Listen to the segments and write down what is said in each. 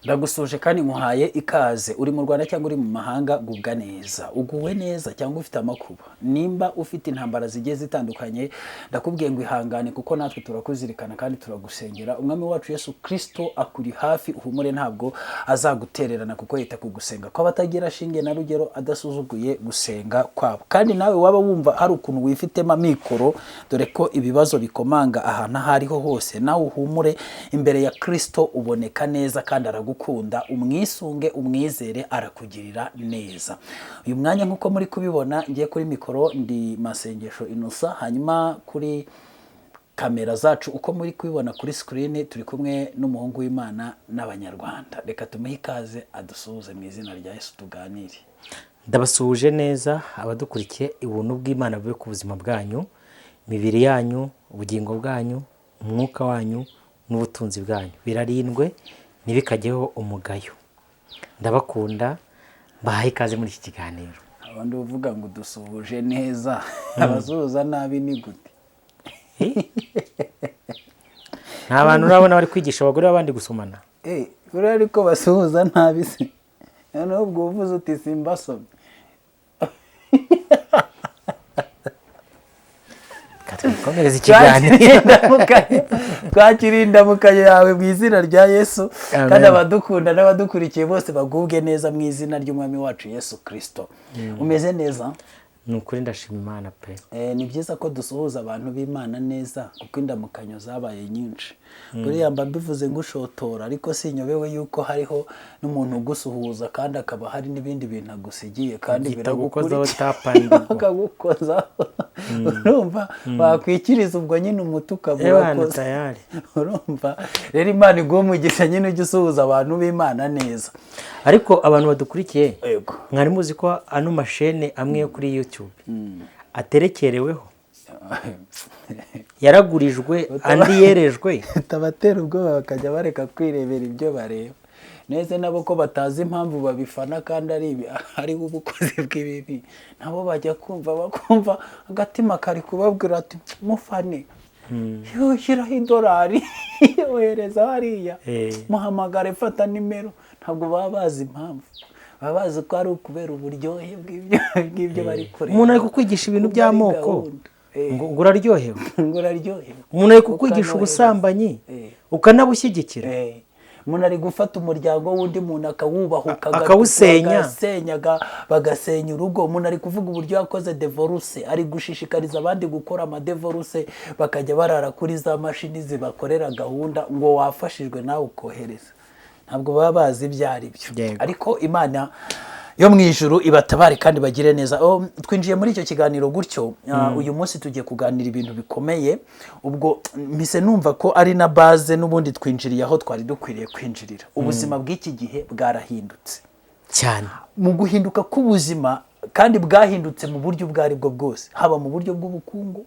Ndagusuje kandi muhaye ikaze uri mu Rwanda cyangwa uri mu mahanga gubwa neza uguwe neza cyangwa ufite amakuba nimba ufite intambara zigiye zitandukanye ndakubwiye ngo ihangane kuko natwe turakuzirikana kandi turagusengera umwami wacu Yesu Kristo akuri hafi uhumure ntabwo azagutererana kuko yita kugusenga ko abatagira shinge na rugero adasuzuguye gusenga kwabo kandi nawe waba wumva hari ukuntu wifitema mikoro dore ko ibibazo bikomanga ahantu hariho hose nawe uhumure imbere ya Kristo uboneka neza kandi aragukunda umwisunge umwizere arakugirira neza uyu mwanya nkuko muri kubibona ngiye kuri mikoro ndi Masengesho Innocent hanyuma kuri kamera zacu uko muri kubibona kuri screen turi kumwe n'umuhungu w'Imana n'abanyarwanda reka tumuhe ikaze adusuhuze mu izina rya Yesu tuganire. Ndabasuhuje neza abadukurikiye ibuntu bw'Imana bube ku buzima bwanyu imibiri yanyu ubugingo bwanyu umwuka wanyu n'ubutunzi bwanyu birarindwe ntibikageho umugayo. Ndabakunda bahaye ikaze muri iki kiganiro. Abandi uvuga ngo dusuhuje neza abasuhuza nabi ni gute? Nta bantu urabona bari kwigisha abagore abandi gusomana? Kuri ariko basuhuza nabi se noneho ubwo uvuze uti simbasomye. Komereza ikiganiro twakirinda mukaye yawe mu izina rya Yesu kandi abadukunda n'abadukurikiye bose bagubwe neza mu izina ry'umwami wacu Yesu Kristo. Umeze neza? Nukuri ndashima Imana pe. Ni byiza ko dusuhuza abantu b'Imana neza kuko indamukanyo zabaye nyinshi. Buriya mba mbivuze ngushotora ariko sinyobewe yuko hariho n'umuntu ugusuhuza kandi akaba hari n'ibindi bintu agusigiye kandi biragukozaho tapandirwa akagukozaho urumva wakwikiriza ubwo nyine umutuka burakoze urumva rero Imana igumugisha nyine ujye usuhuza abantu b'Imana neza. Ariko abantu badukurikiye mwari muzi ko ano mashene amwe yo kuri YouTube aterekereweho yaragurijwe andi yerejwe tabatera ubwoba bakajya bareka kwirebera ibyo bareba neze nabo ko batazi impamvu babifana kandi ari ubukozi bw'ibibi nabo bajya bakumva agatima kari kubabwira ati mufane yoshyiraho $1 yohereza hariya muhamagare fata nimero ntabwo baba bazi impamvu baba bazi ko ari ukubera uburyohe bw'ibyo bari kureba. Umuntu ari kukwigisha ibintu by'amoko ngo uraryohewe umuntu ari kukwigisha ubusambanyi ukanabushyigikira umuntu ari gufata umuryango w'undi muntu akawubahuka akawusenya bagasenya urugo umuntu ari kuvuga uburyo yakoze divorce ari gushishikariza abandi gukora amadevorce bakajya barara kuri za mashini zibakorera gahunda ngo wafashijwe nawe ukohereza ntabwo baba bazi ibyo ari byo ariko Imana yo mu ijuru ibatabare kandi bagire neza. Twinjiye muri icyo kiganiro gutyo uyu munsi tugiye kuganira ibintu bikomeye ubwo mise numva ko ari na base n'ubundi twinjiriye aho twari dukwiriye kwinjirira. Ubuzima bw'iki gihe bwarahindutse cyane mu guhinduka k'ubuzima kandi bwahindutse mu buryo bwari bwo bwose haba mu buryo bw'ubukungu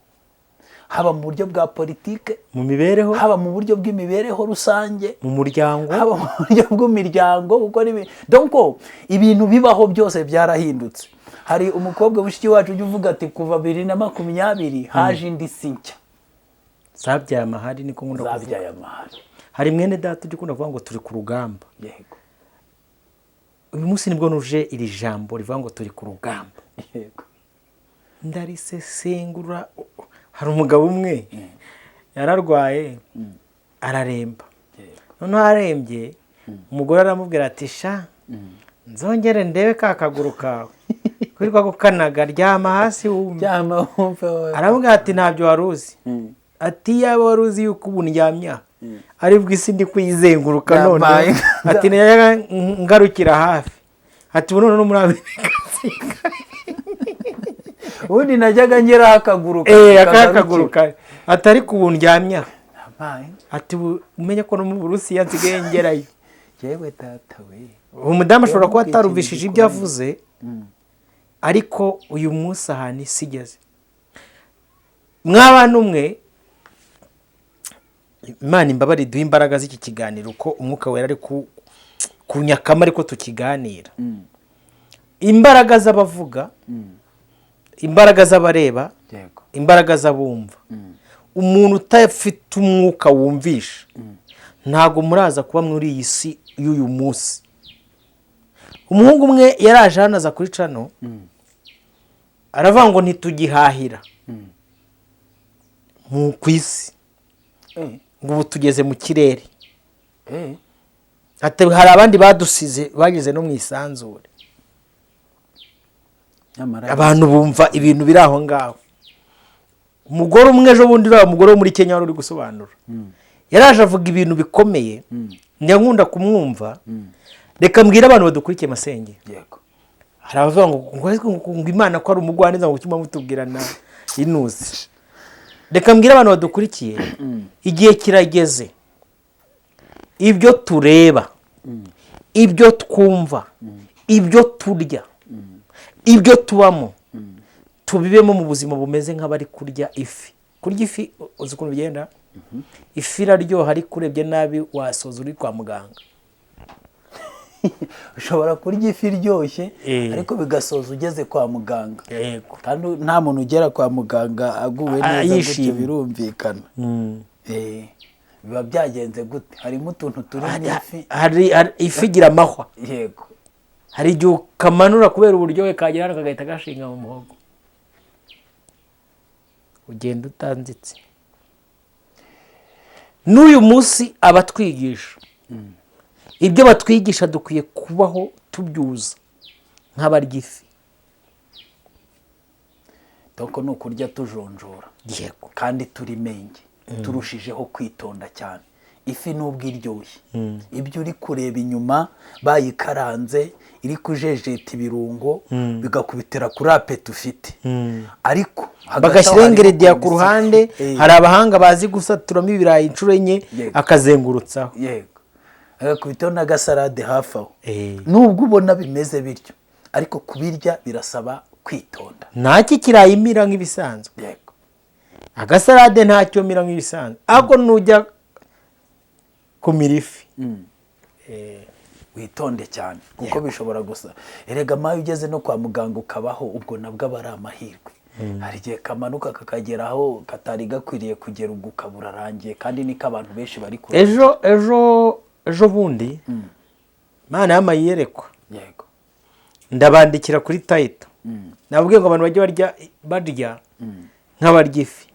haba mu buryo bwa politike mu mibereho haba mu buryo bw'imibereho rusange mu muryango haba mu buryo bw'imiryango kuko donc ibintu bibaho byose byarahindutse. Hari umukobwa w'ishiki wacu ujye uvuga ati kuva 2020 haje indi sinshya zabyaye amahari niko nkunda kuvuga zabyaye amahari. Hari mwene data ujye ukunda kuvuga ngo turi ku rugamba. Yego uyu munsi nibwo nuje iri jambo rivuga ngo turi ku rugamba. Yego ndarisesengura. Hari umugabo umwe yararwaye araremba noneho arembye umugore aramubwira ati sha nzongere ndebe ka kaguru kawe kwirirwa gukanaga ryama hasi wumve aramubwira ati ntabyo wari uzi ati yaba wari uzi yuko ubu ndyamya ari bw'isi ndi kuyizenguruka none ati ngarukira hafi ati ubu none no muri Amerika ubundi najyaga ngera akaguruka atari kubundyamya ati umenye ko no mu Burusiya nsigaye ngerayo. Yewe tata we umudamu ashobora kuba atarumvishije ibyo avuze ariko uyu munsi ahani sigeze mwabana umwe Imana imbabari duha imbaraga z'iki kiganiro uko umwuka wera ari kunyakama ariko tukiganira imbaraga z'abavuga imbaraga z'abareba imbaraga z'abumva umuntu utafite umwuka wumvisha ntago muraza kuba muri iyi si y'uyu munsi. Umuhungu umwe yaraje hano aza kuri cano aravuga ngo ntitugihahira ku isi, ngo ubu tugeze mu kirere. Hari abandi badusize bageze no mu isanzure. Abantu bumva ibintu biri aho ngaho. Umugore umwe ejo bundi uriya mugore wo muri Kenya wari uri gusobanura, yaraje avuga ibintu bikomeye, nkunda kumwumva. Reka mbwira abantu badukurikiye Masenge, hari abavuga ngo Imana ko ari umugwaneza ngo cyuma mutubwirana inuzi. Reka mbwira abantu badukurikiye, igihe kirageze ibyo tureba, ibyo twumva, ibyo turya, ibyo tubamo, tubibemo mu buzima bumeze nk'abari kurya ifi. Kurya ifi uzi ukuntu bigenda? Ifi iraryoha ariko urebye nabi wasoza uri kwa muganga. Ushobora kurya ifi iryoshye ariko bigasoza ugeze kwa muganga. Kandi nta muntu ugera kwa muganga aguwe neza gutyo, birumvikana. Biba byagenze gute? Harimo utuntu turi mu ifi. Hari ifi igira amahwa. Yego. Hari igihe ukamanura kubera uburyohe kagera hano kagahita gashinga mu muhogo, ugenda utanzitse. N'uyu munsi abatwigisha, ibyo batwigisha dukwiye kubaho tubyuza nk'abarya ifi. Doko ni ukurya tujonjora. Yego. Kandi turi menge, turushijeho kwitonda cyane. Ifi nubwo iryoshye, ibyo uri kureba inyuma bayikaranze, iri kujejeta ibirungo, bigakubitira kuri apeti ufite. Ariko bagashyira ingredient ku ruhande. Hari abahanga bazi gusaturamo ibirayi inshuro enye akazengurutsaho. Yego. Agakubitaho n'agasalade hafi aho. Nubwo ubona bimeze bityo, ariko kubirya birasaba kwitonda. Ntaki kirayi mira nk'ibisanzwe. Yego. Agasalade ntacyo mira nk'ibisanzwe. Ako nujya kumira ifi, witonde cyane kuko bishobora gusa. Erega mayo ugeze no kwa muganga ukabaho, ubwo nabwo aba ari amahirwe. Hari igihe kamanuka kakageraho katari gakwiriye kugera, ubwo ukabura arangiye. Kandi niko abantu benshi bari kure. Ejo bundi Mana y'amayerekwa. Yego. Ndabandikira kuri tayito. Nabwiye ngo abantu bajye barya nk'abarya ifi.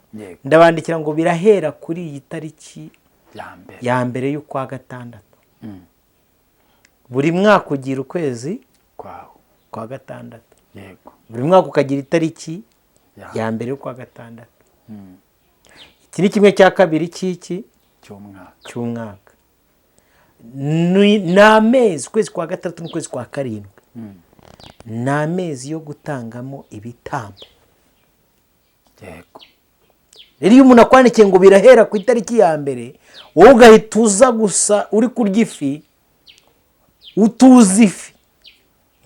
Ndabandikira ngo birahera kuri iyi tariki ya mbere y'ukwa gatandatu. Buri mwaka ugira ukwezi kwa gatandatu. Yego. Buri mwaka ukagira itariki ya mbere y'ukwa gatandatu. Iki ni kimwe cya kabiri cy'iki cy'umwaka. Ni amezi, ukwezi kwa gatandatu n'ukwezi kwa karindwi. Ni amezi yo gutangamo ibitambo. Yego. Rero iyo umuntu akwandikiye ngo birahera ku itariki ya mbere, wowe ugahita uza gusa uri kurya ifi, utuzi ifi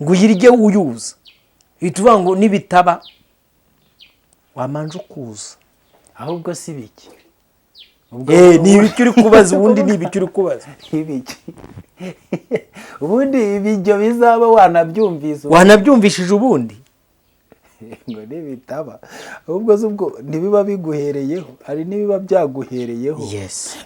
ngo uyirye uyuza, uhita uvuga ngo nibitaba wamanje ukuza. Ahubwo si biki. Ni ibiki uri kubaza, ubundi ni ibiki uri kubaza. Ibiki. Ubundi ibyo bizaba wanabyumvishije ubundi. Ngo nibitaba. Ahubwo zubwo ntibiba biguhereyeho, hari nibiba byaguhereyeho.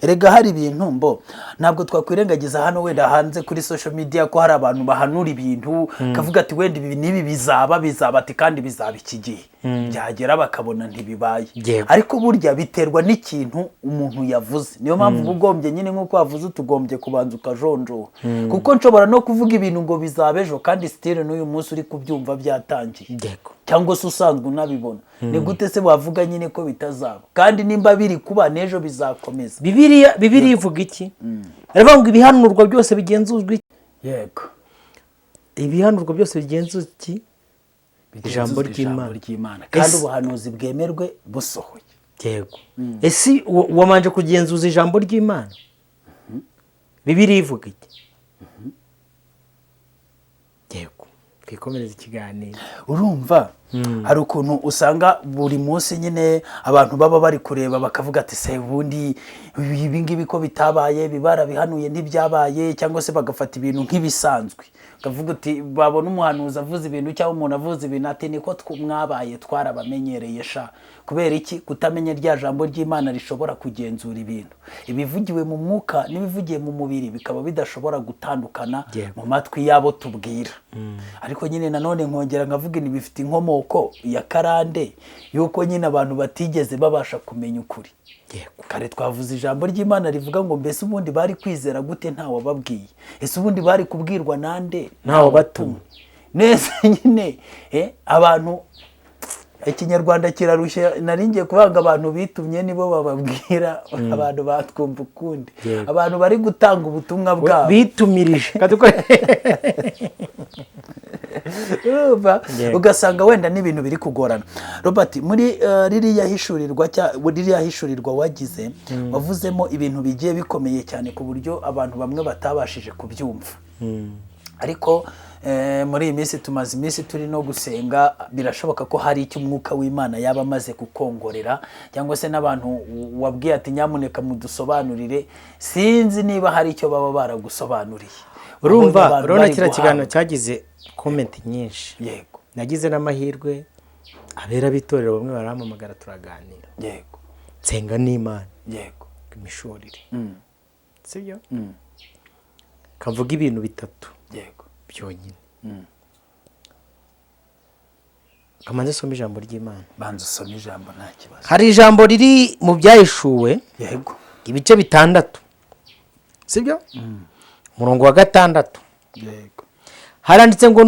Erega hari ibintu ntabwo twakwirengagiza hano wenda hanze kuri social media ko hari abantu bahanura ibintu, kavuga ati wenda ibi nibi bizaba ati kandi bizaba iki gihe. Byagera bakabona ntibibaye. Ariko burya biterwa n'ikintu umuntu yavuze. Niyo mpamvu ugombye nyine nkuko wavuze tugombye kubanza ukajonjora. Kuko nshobora no kuvuga ibintu ngo bizaba ejo kandi style n'uyu munsi uri kubyumva byatangiye. Cyangwa se usanzwe unabibona. Ni gute se wavuga nyine ko bitazaba? Kandi nimba biri kuba n'ejo bizakomeza. Bibiliya ivuga iki? Aravuga ngo ibihanurwa byose bigenzuzwa iki? Yego. Ibihanurwa byose bigenzuzwa iki? Ijambo ry'Imana. Kandi ubuhanuzi bwemerwe busohoye. Yego. Ese wamanje kugenzuza ijambo ry'Imana? Bibiliya ivuga iki? Yego. Twikomereza ikiganiro. Urumva hari ukuntu usanga buri munsi nyine abantu baba bari kureba bakavuga ati se ubundi ibi ngibi ko bitabaye bibarabihanuye ntibyabaye, cyangwa se bagafata ibintu nk'ibisanzwe, ukavuga uti babona umuhanuzi avuze ibintu cyangwa umuntu avuze ibintu ati niko mwabaye twarabamenyereye sha. Kubera iki? Kutamenya rya jambo ry'Imana rishobora kugenzura ibintu. Ibivugiwe mu mwuka n'ibivugiye mu mubiri bikaba bidashobora gutandukana mu matwi yabo tubwira. Ariko nyine nanone nkongera nkavuga ni bifite inkomoko ya karande yuko nyine abantu batigeze babasha kumenya ukuri. Kare twavuze ijambo ry'Imana rivuga ngo mbese ubundi bari kwizera gute ntawe babwiye? Ese ubundi bari kubwirwa nande ntawe batumwe? Nese nyine abantu Ikinyarwanda kirarushye, naringiye kubanga abantu bitumye nibo bababwira, abantu batwumva ukundi, abantu bari gutanga ubutumwa bwabo bitumirije ugasanga wenda n'ibintu biri kugorana. Robert, muri ririya hishurirwa wagize wavuzemo ibintu bigiye bikomeye cyane ku buryo abantu bamwe batabashije kubyumva. Ariko muri iyi minsi tumaze iminsi turi no gusenga, birashoboka ko hari icyo umwuka w'Imana yaba amaze kukongorera, cyangwa se n'abantu wabwiye ati nyamuneka mudusobanurire, sinzi niba hari icyo baba baragusobanuriye. Urumva kiriya kiganiro cyagize komenti nyinshi. Yego. Nagize n'amahirwe abera bitorero bamwe barampamagara turaganira. Yego. Nsenga n'Imana. Yego. Imishorire. Sibyo? Kavuga ibintu bitatu. Yego. Byonyine. Kamanze usome ijambo ry'Imana. Banza usome ijambo nta kibazo. Hari ijambo riri mu byahishuwe. Yego. Ibice 6. Sibyo? Umurongo wa 6. Yego. Haranditse ngo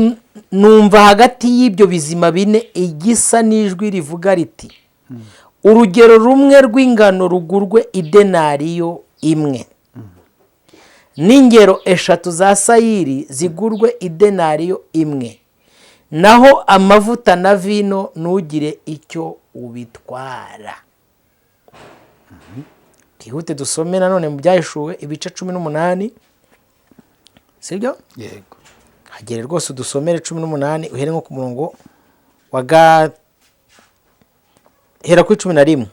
numva hagati y'ibyo bizima bine igisa n'ijwi rivuga riti urugero rumwe rw'ingano rugurwe idenariyo imwe, n'ingero 3 za sayiri zigurwe idenariyo imwe, naho amavuta na vino ntugire icyo ubitwara. Twihute dusome nanone mu byahishuwe ibice 18. Sibyo? Yego. Hagere rwose udusomere 18 uhere nko ku murongo wa hera kuri 11.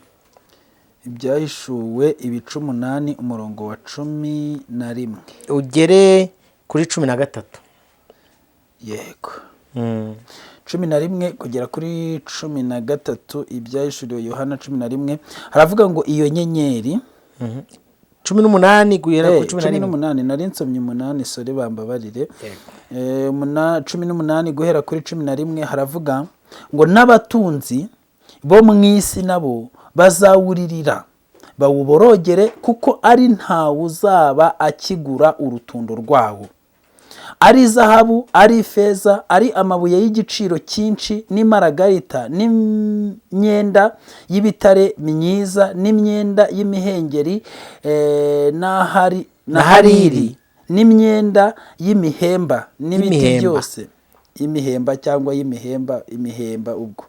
Ibyahishuwe ibice 8 umurongo wa 11 ugere kuri 13. Yego. 11 kugera kuri 13. Ibyahishuriwe Yohana 11 haravuga ngo iyo nyenyeri 18 guhera kuri 18 nari nsomye 8 sore bambabarire. 18 guhera kuri 11 haravuga ngo n'abatunzi bo mu isi nabo bazawuririra bawuborogere, kuko ari ntawe uzaba akigura urutundo rwawo, ari zahabu, ari ifeza, ari amabuye y'igiciro cyinshi, n'imaragarita, n'imyenda y'ibitare myiza, n'imyenda y'imihengeri na hariri, n'imyenda y'imihemba, n'ibiti byose y'imihemba cyangwa imihemba ubwo,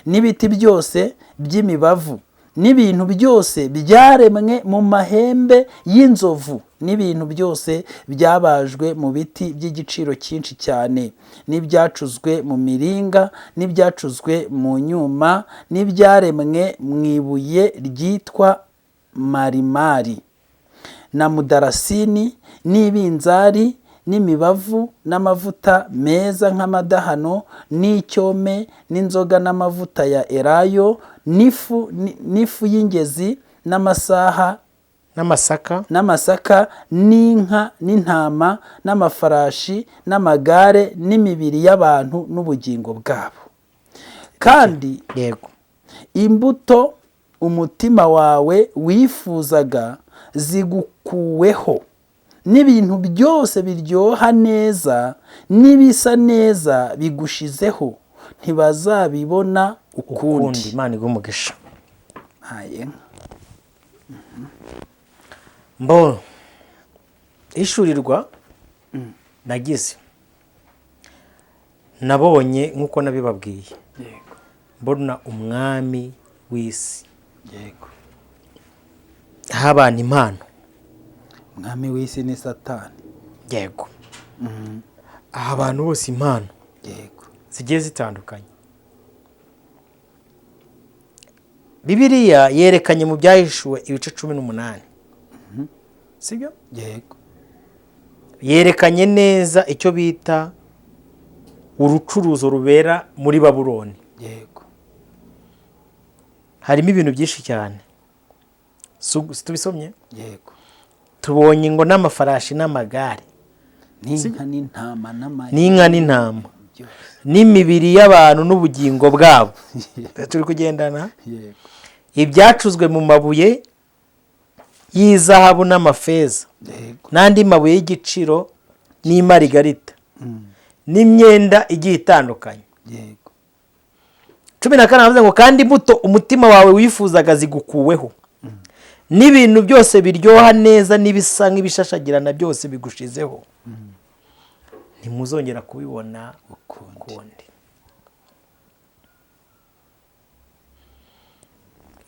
n'ibiti byose by'imibavu, n'ibintu byose byaremwe mu mahembe y'inzovu, n'ibintu byose byabajwe mu biti by'igiciro cyinshi cyane, n'ibyacuzwe mu miringa, n'ibyacuzwe mu nyuma, n'ibyaremwe mu ibuye ryitwa marimari, na mudarasini, n'ibinzari, n'imibavu, n'amavuta meza nk'amadahano, n'icyome, n'inzoga, n'amavuta ya elayo, n'ifu y'ingezi, n'amasaka, n'inka, n'intama, n'amafarashi, n'amagare, n'imibiri y'abantu n'ubugingo bwabo. Kandi imbuto umutima wawe wifuzaga zigukuweho, n'ibintu byose biryoha neza n'ibisa neza bigushizeho, ntibazabibona ukundi. Imana igumugisha. Haye. Mbo ishurirwa nagize nabonye nkuko nabibabwiye. Yego. Mbona umwami w'isi. Yego. Habana impano. Umwami w'isi ni Satani. Yego. Abantu bose impano. Yego. Zigiye zitandukanye. Bibiliya yerekanye mu byahishuwe ibice 18, sibyo? yego, Yerekanye neza icyo bita urucuruzo rubera muri Babuloni. yego, Harimo ibintu byinshi cyane, tubisomye. yego, Tubonye ngo n'amafarashi n'amagare, n'inka n'intama n'inka n'intama, byose, n'imibiri y'abantu n'ubugingo bwabo. Turi kugendana. yego, Ibyacuzwe mu mabuye y'izahabu n'amafeza, yego, n'andi mabuye y'igiciro n'imarigarita, n'imyenda igiye itandukanye. yego, 14 havuze ngo kandi imbuto umutima wawe wifuzaga zigukuweho, n'ibintu byose biryoha neza n'ibisa nk'ibishashagirana byose bigushizeho, ntimuzongera kubibona ukundi.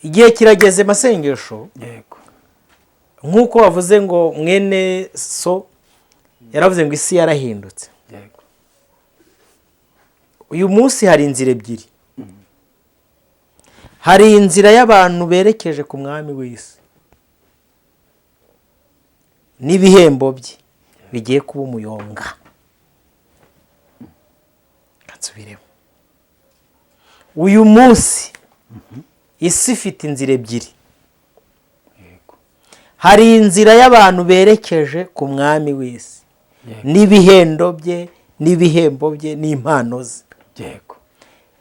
Igihe kirageze masengesho, yego, nk'uko wavuze ngo mwene so yaravuze ngo isi yarahindutse. yego, Uyu munsi hari inzira ebyiri. Hari inzira y'abantu berekeje ku mwami w'isi n'ibihembo bye bigiye kuba umuyonga. Kansubiremo. Uyu munsi isi ifite inzira ebyiri. yego, Hari inzira y'abantu berekeje ku mwami w'isi n'ibihembo bye n'impano ze, yego,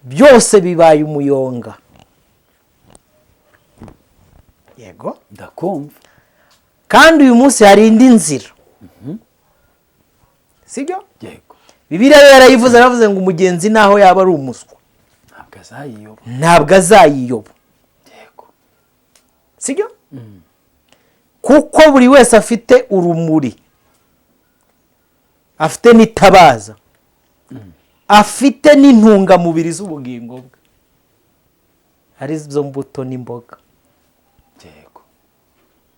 byose bibaye umuyonga. Yego. ndakumva, Kandi uyu munsi hari indi nzira, sibyo? yego, Bibiliya yarayivuze, aravuze ngo umugenzi naho yaba ari umuswa ntabwo azayiyoba, ntabwo azayiyoba, yego, sibyo? Kuko buri wese afite urumuri, afite n'itabaza, afite n'intungamubiri z'ubugingo bwe, ari zo mbuto n'imboga. yego,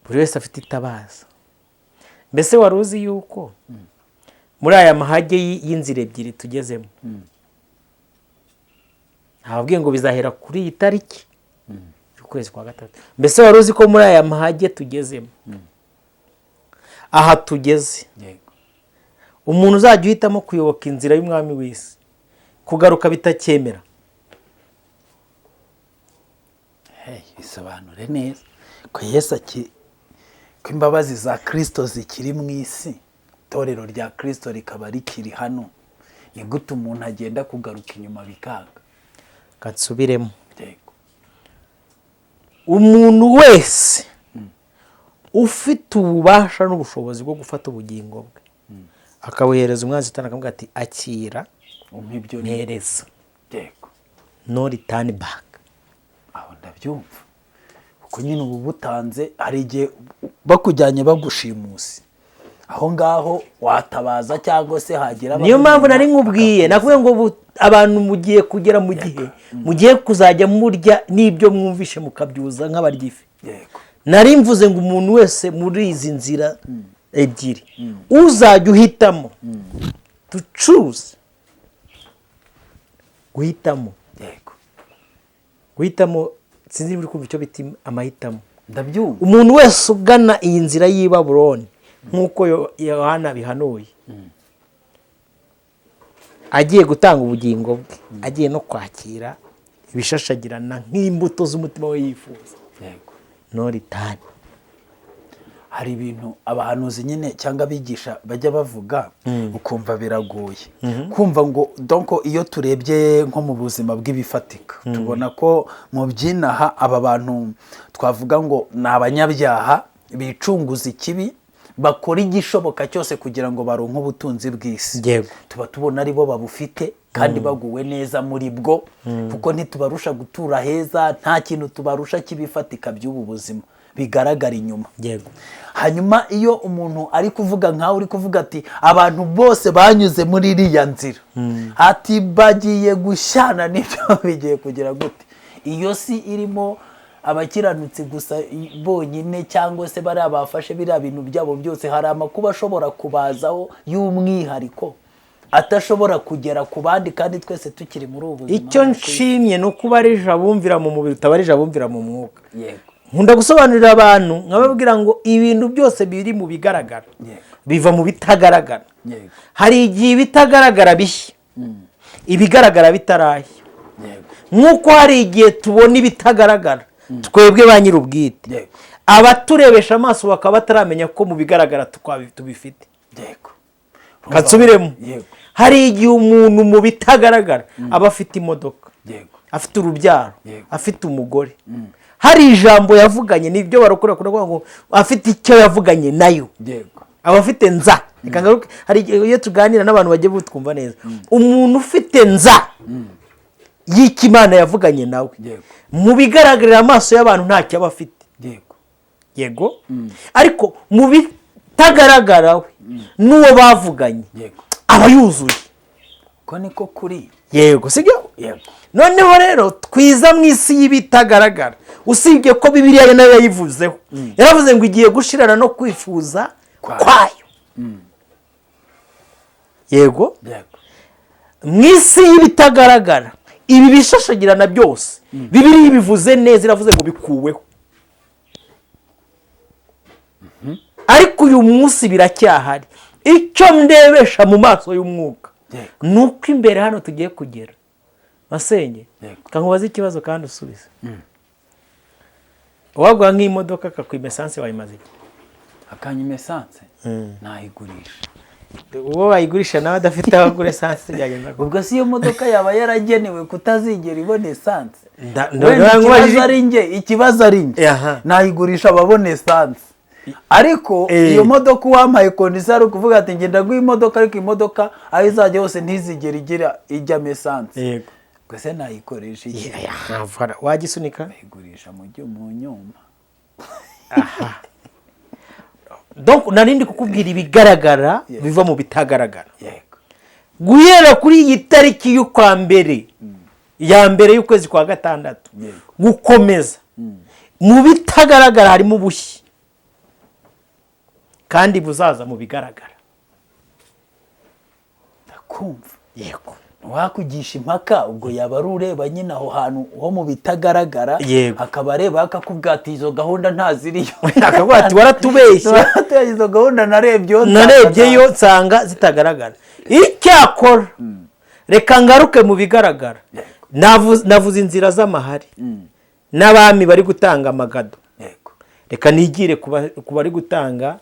Buri wese afite itabaza. Mbese wari uzi yuko muri aya mahage y'inzira ebyiri tugezemo, ntababwiye ngo bizahera kuri iyi tariki y'ukwezi kwa 3. Mbese wari uzi ko muri aya mahage tugezemo, aha tugeze, yego, umuntu uzajya uhitamo kuyoboka inzira y'umwami w'isi, kugaruka bitacyemera, bisobanure neza ko Yesu ko imbabazi za Kristo zikiri mu isi, itorero rya Kristo rikaba rikiri hano, ni gute umuntu agenda kugaruka inyuma bikanga? gatsubiremo. Yego, Umuntu wese ufite ububasha n'ubushobozi bwo gufata ubugingo bwe akabuhereza umwanzi Satani, akamubwira ati akira, ibyo ntereza, yego, no return back. aho ndabyumva, kuko nyine ubu butanze hari igihe bakujyanye bagushimusi, aho ngaho watabaza cyangwa se hagira. Niyo mpamvu nari nkubwiye, nakubwiye ngo abantu mugiye kugera mu gihe mugiye kuzajya murya n'ibyo mwumvishe mukabyuza nk'abaryifi. Yego, Nari mvuze ngo umuntu wese muri izi nzira ebyiri uzajya uhitamo, to choose, guhitamo, yego, guhitamo, sinzi niba uri kumva icyo bita amahitamo. ndabyumva, Umuntu wese ugana iyi nzira y'i Babuloni nk'uko Yohana bihanuye, agiye gutanga ubugingo bwe, agiye no kwakira ibishashagirana nk'imbuto z'umutima we yifuza, yego. no return. Hari ibintu abahanuzi nyine cyangwa abigisha bajya bavuga ukumva biragoye kumva ngo donko iyo turebye nko mu buzima bw'ibifatika tubona ko mu byinaha aba bantu twavuga ngo ni abanyabyaha bicunguza ikibi, bakora igishoboka cyose kugira ngo baronke ubutunzi bw'isi. Tuba tubona ari bo babufite kandi baguwe neza muri bwo, kuko ntitubarusha gutura heza, nta kintu tubarusha kibifatika by'ubu buzima bigaragara inyuma. Hanyuma iyo umuntu ari kuvuga nkaho uri kuvuga ati abantu bose banyuze muri iriya nzira, ati bagiye gushyana n'ibyo bigiye kugira gute? Iyo si irimo abakiranutsi gusa bonyine cyangwa se bari abafashe biriya bintu byabo byose, hari amakuba ashobora kubazaho y'umwihariko atashobora kugera ku bandi kandi twese tukiri muri ubu buzima. icyo nshimye ni ukuba ari jabumvira mu mubiri utaba ari jabumvira mu mwuka. Yego. nkunda gusobanurira abantu nkababwira ngo ibintu byose biri mu bigaragara biva mu bitagaragara. hari igihe ibitagaragara bishya ibigaragara bitarashya, nk'uko hari igihe tubona ibitagaragara twebwe ba nyir'ubwite abaturebesha amaso bakaba bataramenya ko mu bigaragara tubifite. kansubiremo, hari igihe umuntu mu bitagaragara aba afite imodoka, afite urubyaro, afite umugore, hari ijambo yavuganye, nibyo barokora kuvuga ngo afite icyo yavuganye nayo, aba afite nza. hari iyo tuganira n'abantu bagiye butwumva neza, umuntu ufite nza y'ikimana yavuganye nawe mu bigaragarira amaso y'abantu ntacyo aba afite. Yego. ariko mu bitagaragara we n'uwo bavuganye aba yuzuye. ko niko kuri. Yego, sibyo? Noneho rero twiza mu isi y'ibitagaragara, usibye ko Bibiliya nayo yayivuzeho, yaravuze ngo igiye gushirana no kwifuza kwayo. Yego. mu isi y'ibitagaragara ibi bishashagirana byose Bibiliya bivuze neza, iravuze ngo bikuweho. ariko uyu munsi biracyahari. icyo ndebesha mu maso y'umwuka nuko imbere hano tugiye kugera. Masenge, kankubaza ikibazo kandi usubize. wagwa nk'imodoka akakwima esanse wayimaze iki? akanyima esanse nayigurisha. uwo bayigurisha nawe adafite abagura esanse byagenda ko ubwo si iyo modoka yaba yaragenewe kutazigera ibona esanse. ikibazo ari nge nayigurisha ababona esanse. ariko iyo modoka uwampaye kondisiyo ari ukuvuga ati ngenda guha imodoka, ariko imodoka aho izajya hose ntizigere ijyamo esanse. gusa nayikoresha iki? wagisunika nayigurisha mu nyuma. donc narindi kukubwira ibigaragara biva mu bitagaragara. guhera kuri iyi tariki y'ukwa mbere ya mbere y'ukwezi kwa gatandatu gukomeza mu bitagaragara harimo ubushyi kandi buzaza mu bigaragara. ndakumva. Yego. wakugisha impaka ubwo yaba ari ureba nyine aho hantu ho mu bitagaragara, akaba areba akakubwira ati izo gahunda ntaziriyo. akavuga ati waratubeshye, izo gahunda narebyeyo nsanga zitagaragara. icyakora reka ngaruke mu bigaragara. navuze inzira z'amahari n'abami bari gutanga amagado. reka nigire ku bari gutanga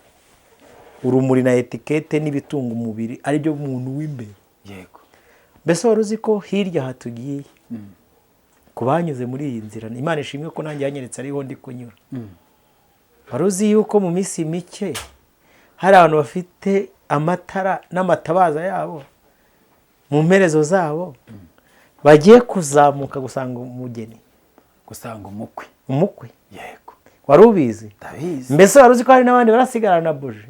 urumuri na etikete n'ibitunga umubiri ari byo umuntu w'imbere. mbese wari uzi ko hirya hatugiye ku banyuze muri iyi nzira, Imana ishimwe ko nanjye yanyeretse ariho ndi kunyura. wari uzi yuko mu minsi mike hari abantu bafite amatara n'amatabaza yabo mu mperezo zabo bagiye kuzamuka gusanga umugeni, gusanga umukwe. Yego. wari ubizi? ndabizi. mbese wari uzi ko hari n'abandi barasigara na buji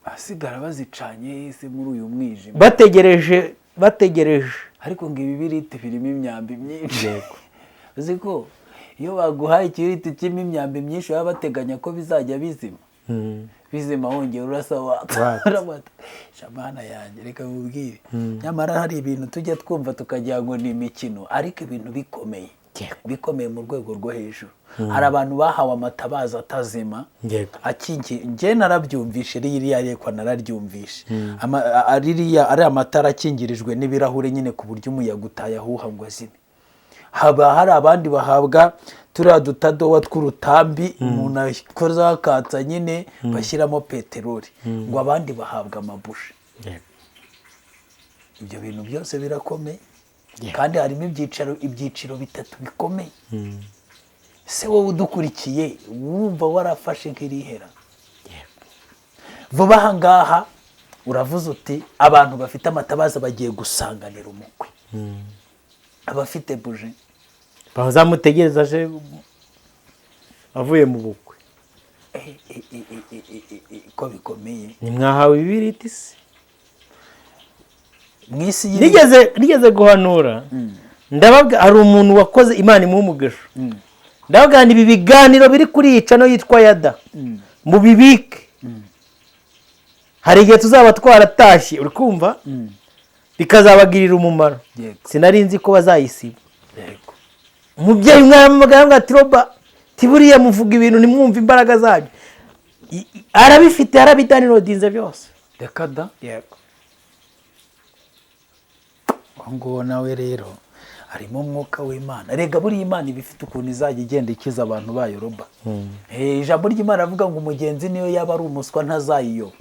asigara bazicanye ese muri uyu mwijima bategereje ariko ngo ibibiriti birimo imyambi myinshi. uzi ko iyo baguhaye ikibiriti kirimo imyambi myinshi baba bateganya ko bizajya bizima wongera urasa shamana yanjye. reka mubwire, nyamara hari ibintu tujya twumva tukagira ngo ni imikino, ariko ibintu bikomeye mu rwego rwo hejuru. hari abantu bahawe amatabaza atazima akingiye. njye narabyumvishe, ririya rekwa nararyumvishe. ari amatara akingirijwe n'ibirahure nyine ku buryo umuyaga utayahuha ngo azime. haba hari abandi bahabwa turiya dutadowa tw'urutambi umuntu akoza akatsa nyine bashyiramo peteroli, ngo abandi bahabwa amabushi. ibyo bintu byose birakomeye kandi harimo ibyiciro bitatu bikomeye. se wowe udukurikiye wumva warafashe nk'irihera? vuba aha ngaha uravuze uti abantu bafite amatabaza bagiye gusanganira umukwe. abafite buje bazamutegereza aje avuye mu bukwe. ko bikomeye. nimwahawe ibibiriti se? mwisi nigeze guhanura ndababwira hari umuntu wakoze Imana imuha umugisha. ndababwira ibi biganiro biri kuri iyi cano yitwa Yada mu bibike. hari igihe tuzaba twaratashye uri kumva bikazabagirira umumaro. Sinari nzi ko bazayisiba. Umubyeyi umwana ati Roba tiburiya muvuga ibintu nimwumva imbaraga zabyo. Arabifite arabidownloadinze byose. Reka da. Yego. Ngo nawe rero harimo umwuka w'Imana. Rega buri Imana ibifite ukuntu izajya igenda ikiza abantu bayo Roba. Ijambo ry'Imana avuga ngo umugenzi niyo yaba ari umuswa ntazayiyo.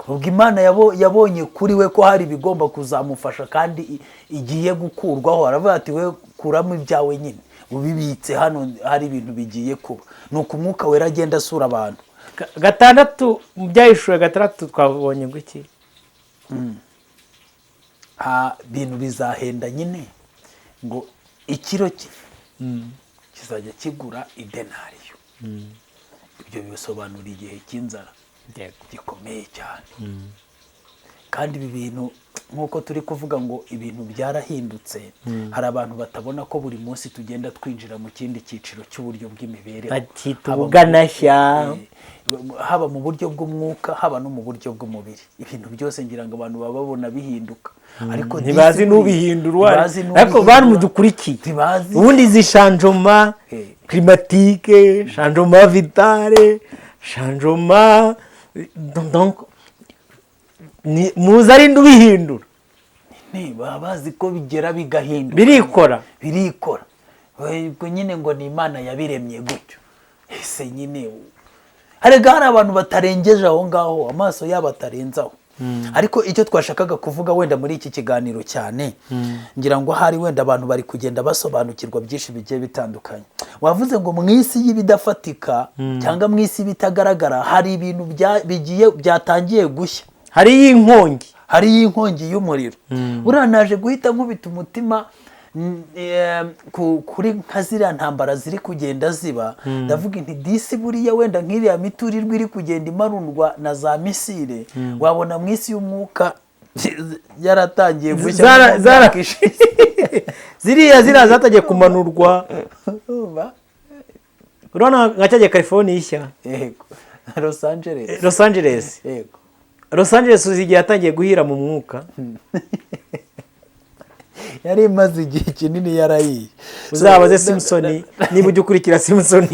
Ubwo Imana yabonye kuri we ko hari bigomba kuzamufasha kandi igiye gukurwaho. Aravuga ati we kuramo ibyawe nyine ubibitse hano hari ibintu bigiye kuba. Nuko umwuka wera agenda asura abantu. Gatandatu mu byahishura gatandatu twabonye ngo iki? Bintu bizahenda nyine ngo ikiro kizajya kigura idenariyo. Ibyo bisobanura igihe cy'inzara gikomeye cyane. Kandi ibi bintu nk'uko turi kuvuga ngo ibintu byarahindutse, hari abantu batabona ko buri munsi tugenda twinjira mu kindi cyiciro cy'uburyo bw'imibereho, haba mu buryo bw'umwuka haba no mu buryo bw'umubiri. Ibintu byose ngira ngo abantu baba babona bihinduka, ariko ntibazi n'ubihindura. Ariko bantu mudukurikiye ubundi izi shanjoma climatique, shanjoma vitale, shanjoma donc muzi ari ndubihindura. Baba bazi ko bigera bigahinduka, birikora. Ubwo nyine ngo ni Imana yabiremye gutyo. Ese nyine hari abantu batarengeje aho ngaho, amaso yabo atarenzaho. Ariko icyo twashakaga kuvuga wenda muri iki kiganiro cyane, ngira ngo hari wenda abantu bari kugenda basobanukirwa byinshi bigiye bitandukanye. Wavuze ngo mu isi y'ibidafatika cyangwa mu isi bitagaragara hari ibintu byatangiye gushya. Hari inkongi y'umuriro. Uranaje guhita nkubita umutima kuri nka ziriya ntambara ziri kugenda ziba. Ndavuga inti disi buriya wenda nk'iriya miturirwa iri kugenda imarundwa na za misile, wabona mu isi y'umwuka yaratangiye gushya. Ziriya zatangiye kumanurwa. Urabona nka cyagiye California ishya. Yego. Los Angeles. Yego. Los Angeles uzigiye yatangiye guhira mu mwuka. Yari imaze igihe kinini yarayiye. Uzabaze Simpson niba ujya ukurikira Simpson.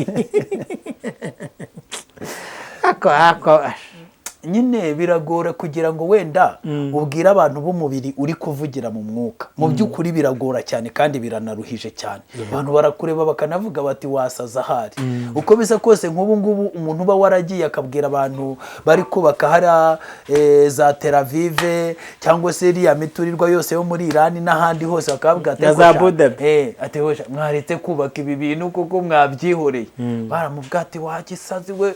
Nyine biragora kugira ngo wenda ubwire abantu b'umubiri uri kuvugira mu mwuka. Mu by'ukuri biragora cyane kandi biranaruhije cyane. Abantu barakureba bakanavuga bati wasaza ahari. Uko bisa kose nk'ubu ngubu umuntu uba waragiye akabwira abantu bari kubaka hari za Tel Aviv cyangwa se iriya miturirwa yose yo muri Iran n'ahandi hose bakavuga ati hosha mwaretse kubaka ibi bintu kuko mwabyihoreye. Baramubwira ati wagisazi we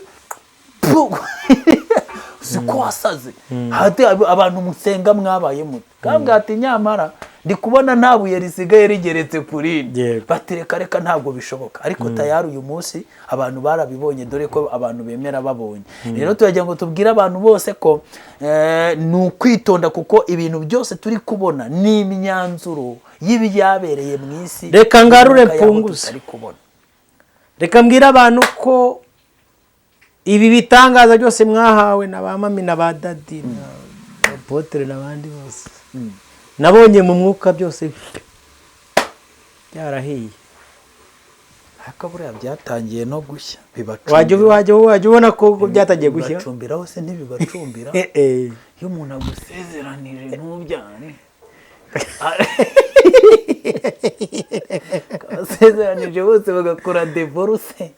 siko wasaze. Hati abantu musenga mwabaye muto. Kabwa ati nyamara ndi kubona nta buye risigaye rigeretse kuri. Batereka reka ntabwo bishoboka. Ariko tayari uyu munsi abantu barabibonye dore ko abantu bemera babonye. Rero turagira ngo tubwire abantu bose ko ni ukwitonda kuko ibintu byose turi kubona ni imyanzuro y'ibyabereye mu isi. Reka ngarure mpunguze. Reka mbwira abantu ko ibi bitangaza byose mwahawe na ba mami na ba dadi na apotre n'abandi bose nabonye mu mwuka byose byarahiye. Akabura byatangiye no gushya bibacumbira. Wajya ubona ko byatangiye gushya. Bibacumbira hose ntibibacumbira. Iyo umuntu agusezeranije ntubyane. Kasezeranije bose bagakora divorce.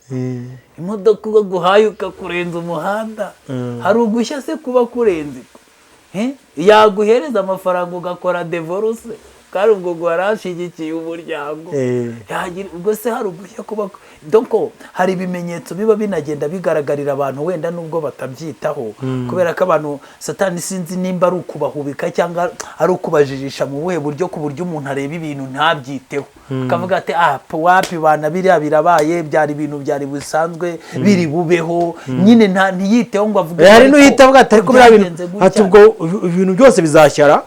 Imodoka uguhaye ukakurenza umuhanda. Hari ugushya se kuba kurenze. Yaguhereza amafaranga ugakora divorce. Kandi ubwo guharashigikiye umuryango. Ubwo se hari ugushya kuba. Donc hari ibimenyetso biba binagenda bigaragarira abantu wenda nubwo batabyitaho. Kubera ko abantu Satani sinzi nimba ari ukubahubika cyangwa ari ukubajijisha mu buhe buryo ku buryo umuntu areba ibintu ntabyiteho. Akavuga ati wapi bana biriya birabaye byari ibintu byari busanzwe biri bubeho. Nyine ntiyiteho ngo avuge. Hari n'uhita avuga ati ariko biriya bintu ati ubwo ibintu byose bizashyara.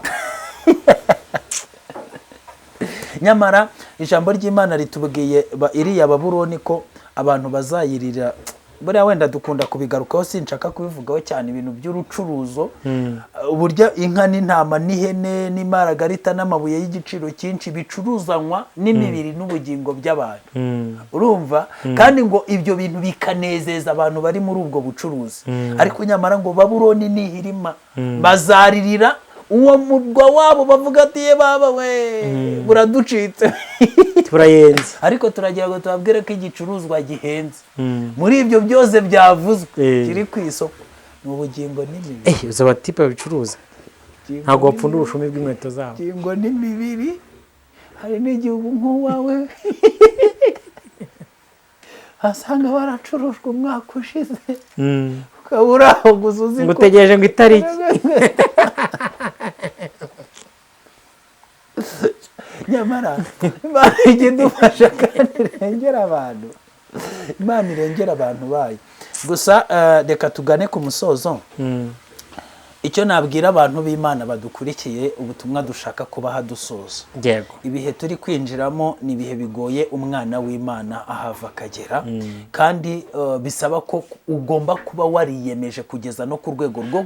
Nyamara ijambo ry'Imana ritubwiye iriya Babuloni ko abantu bazayirira buriya wenda dukunda kubigarukaho, sinshaka kubivugaho cyane ibintu by'urucuruzo, uburyo inka n'intama n'ihene n'imaragarita n'amabuye y'igiciro cyinshi bicuruzanwa n'imibiri n'ubugingo by'abantu, urumva, kandi ngo ibyo bintu bikanezeza abantu bari muri ubwo bucuruzi, ariko nyamara ngo Babuloni nihirima bazaririra uwo murwa wabo bavuga ati ye baba we buraducitse turayenze, ariko turagira ngo tubabwire ko igicuruzwa gihenze muri ibyo byose byavuzwe kiri ku isoko ni ubugingo n'imibiri. uzi abatipe babicuruza ntabwo bapfunda ubushumi bw'inkweto zabo. Ubugingo n'imibiri, hari n'igihugu nk'uwawe asanga baracurujwe umwaka ushize ukabura aho gusa uzi ngo utegereje ngo itariki. nyamara Imana ijya idufasha kandi irengera abantu, Imana irengera abantu bayo. Gusa reka tugane ku musozo. Icyo nabwira abantu b'Imana badukurikiye, ubutumwa dushaka kubaha dusoza, yego, ibihe turi kwinjiramo ni ibihe bigoye umwana w'Imana ahava akagera, kandi bisaba ko ugomba kuba wariyemeje kugeza no ku rwego rwo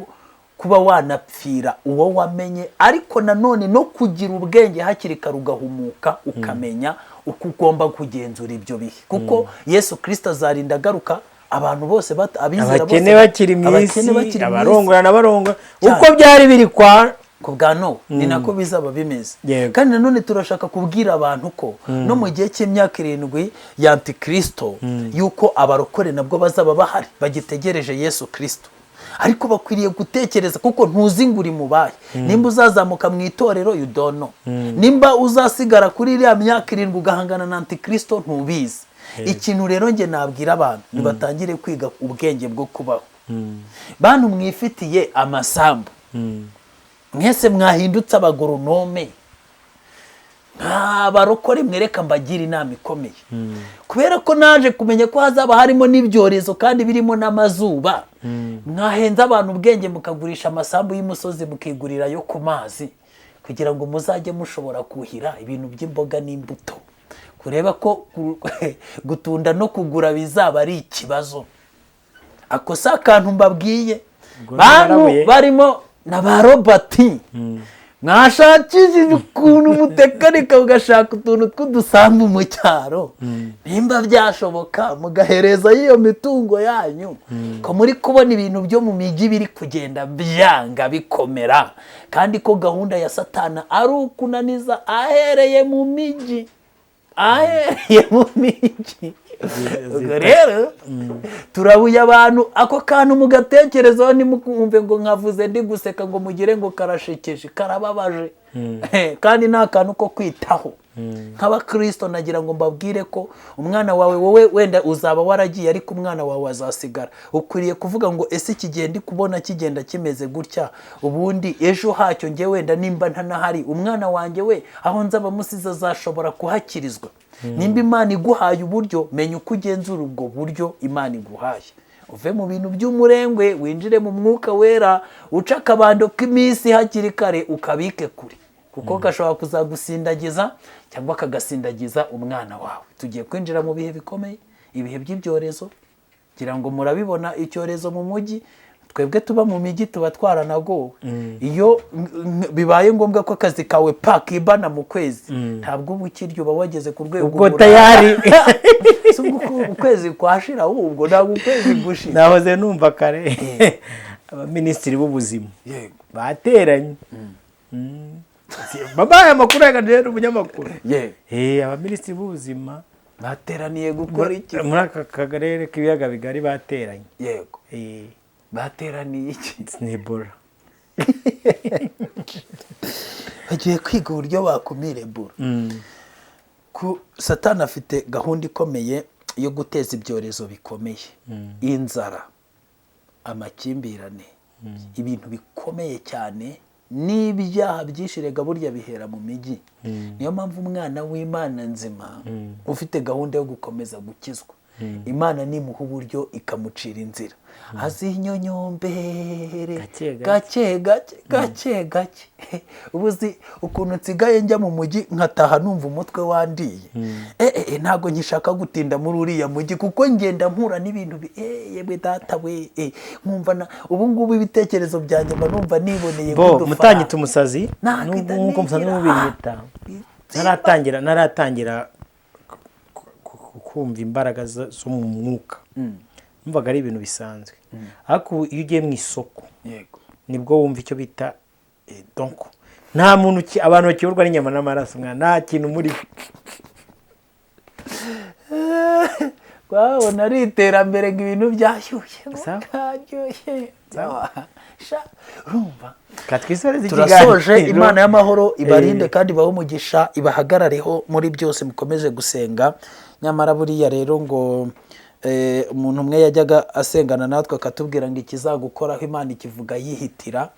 kuba wanapfira uwo wamenye, ariko nanone no kugira ubwenge hakiri kare ugahumuka ukamenya uko ugomba kugenzura ibyo bihe, kuko Yesu Kristo azarinda agaruka abantu bose abizera bose abakene bakiri mu isi, abarongora n'abarongora uko byari biri ku bwa Nowa ni nako bizaba bimeze. Kandi nanone turashaka kubwira abantu ko no mu gihe cy'imyaka 7 ya Antikristo yuko abarokore nabwo bazaba bahari bagitegereje Yesu Kristo, ariko bakwiriye gutekereza kuko ntuzi ngo uri mubaye, nimba uzazamuka mu itorero you don't know, nimba uzasigara kuri iriya myaka 7 ugahangana na Antikristo ntubizi. Ikintu rero nge nabwira abantu nibatangire kwiga ubwenge bwo kubaho. Bantu mwifitiye amasambu, mwese mwahindutse abagoronome, barokore mwereka mbagira inama ikomeye, kubera ko naje kumenya ko hazaba harimo n'ibyorezo kandi birimo n'amazuba, mwahenza abantu ubwenge mukagurisha amasambu y'umusozi mukigurira yo ku mazi, kugira ngo muzajye mushobora kuhira ibintu by'imboga n'imbuto, kureba ko gutunda no kugura bizaba ari ikibazo. Ako si akantu mbabwiye. Bantu barimo na ba Robert, mwashakishije ukuntu mutekarika ugashaka utuntu tw'udusambu mu cyaro, nimba byashoboka mugahereza iyo mitungo yanyu, ko muri kubona ibintu byo mu migi biri kugenda byanga bikomera, kandi ko gahunda ya Satana ari ukunaniza ahereye mu migi, ubwo rero turabuye abantu ako kantu mugatekerezaho, ntimukumve ngo nkavuze ndi guseka ngo mugire ngo karashekeje, karababaje kandi nta kantu ko kwitaho. Nk'abakristo nagira ngo mbabwire ko umwana wawe wowe wenda uzaba waragiye, ariko umwana wawe azasigara. Ukwiriye kuvuga ngo ese iki gihe ndi kubona kigenda kimeze gutya, ubundi ejo hacyo nge wenda nimba ntanahari umwana wanjye we aho nzaba musize azashobora kuhakirizwa. Nimba Imana iguhaye uburyo, menya uko ugenzura ubwo buryo Imana iguhaye, uve mu bintu by'umurengwe winjire mu mwuka wera, uca akabando k'iminsi hakiri kare ukabike kure, kuko gashobora kuzagusindagiza cyangwa kagasindagiza umwana wawe. Tugiye kwinjira mu bihe bikomeye, ibihe by'ibyorezo, kugira ngo murabibona icyorezo mu mujyi, twebwe tuba mu migi tuba twaranagowe. Iyo bibaye ngombwa ko akazi kawe pakibana mu kwezi, ntabwo uba ukirya, uba wageze ku rwego ubwo tayari ukwezi kwashira, ahubwo ntabwo ukwezi gushira. nahoze numva kare abaminisitiri b'ubuzima bateranye, babaye amakuru yaganira n'umunyamakuru, abaminisitiri b'ubuzima bateraniye gukora iki muri aka karere k'ibiyaga bigari? Bateranye. Yego. Bateraniye iki? Ebola. Bagiye kwiga uburyo bakumira Ebola. Satani afite gahunda ikomeye yo guteza ibyorezo bikomeye, inzara, amakimbirane, ibintu bikomeye cyane, n'ibyaha byishirega burya bihera mu migi. Niyo mpamvu umwana w'Imana nzima ufite gahunda yo gukomeza gukizwa Imana nimuha uburyo ikamucira inzira, azinyonyombere Gake gake gake gake gake. Ubuzi ukuntu nsigaye njya mu mujyi nkataha numva umutwe wandiye, ntago nkishaka gutinda muri uriya mujyi kuko ngenda mpura n'ibintu yewe data we, nkumva ubu ngubu ibitekerezo byanjye mba numva niboneye mutanyita umusazi nk'uko musanzwe mubinyita. Naratangira kumva imbaraga zo mu mwuka, numvaga ari ibintu bisanzwe, ariko iyo ugiye mu isoko nibwo wumva icyo bita donko. Nta muntu abantu bakiyoborwa n'inyama n'amaraso, nta kintu muri wabona ari iterambere ngo ibintu byashyushye urumva. Turasoje, Imana y'amahoro ibarinde kandi ibahe umugisha, ibahagarareho muri byose, mukomeze gusenga. Nyamara buriya rero ngo umuntu umwe yajyaga asengana natwe akatubwira ngo ikizagukoraho Imana ikivuga yihitira.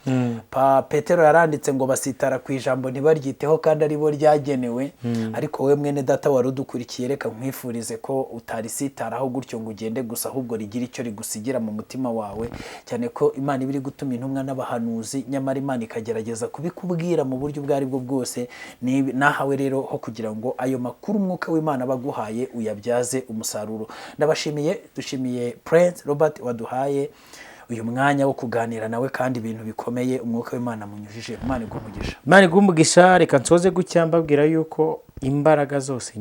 Petero yaranditse ngo basitara ku ijambo ntibaryiteho kandi ari bo ryagenewe. Ariko we mwene data wari udukurikiye, reka nkwifurize ko utarisitaraho gutyo ngo ugende gusa, ahubwo rigira icyo rigusigira mu mutima wawe, cyane ko Imana iba iri gutuma intumwa n'abahanuzi, nyamara Imana ikagerageza kubikubwira mu buryo ubwo ari bwo bwose. Nahawe rero ho kugira ngo ayo makuru umwuka w'Imana baguhaye uyabyaze umusaruro. Dushimiye Prince Robert waduhaye uyu mwanya wo kuganira nawe kandi ibintu bikomeye umwuka w'Imana munyujije. Imana igumugisha. Imana igumugisha. Reka nsoze gutya mbabwira yuko imbaraga zose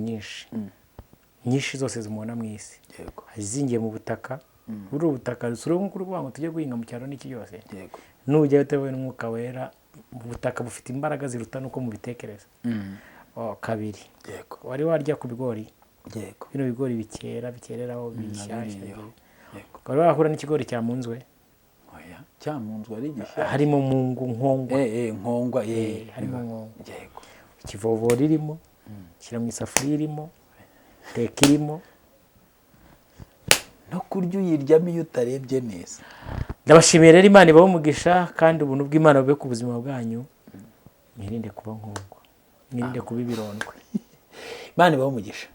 nyinshi zose zimubona mu isi azingiye mu butaka. Buri ubutaka rusura nk'uko ngo tujye guhinga mu cyaro n'iki cyose, nujya utewe n'umwuka wera, ubutaka bufite imbaraga ziruta nuko mubitekereza. Kabiri, wari warya ku bigori, bino bigori bikereraho bishyashya, wari wahura n'ikigori cyamunzwe, cyamunzwe ari gishyashya, harimo nkongwa, harimo nkongwa, ikivovoro irimo, shyira mu isafuriya irimo, teka irimo, no kurya uyiryamo iyo utarebye neza. Ndabashimiye rero, Imana ibahe umugisha kandi ubuntu bw'Imana bube ku buzima bwanyu. Mwirinde kuba nkongwa, mwirinde kuba ibirondwe. Imana ibahe umugisha.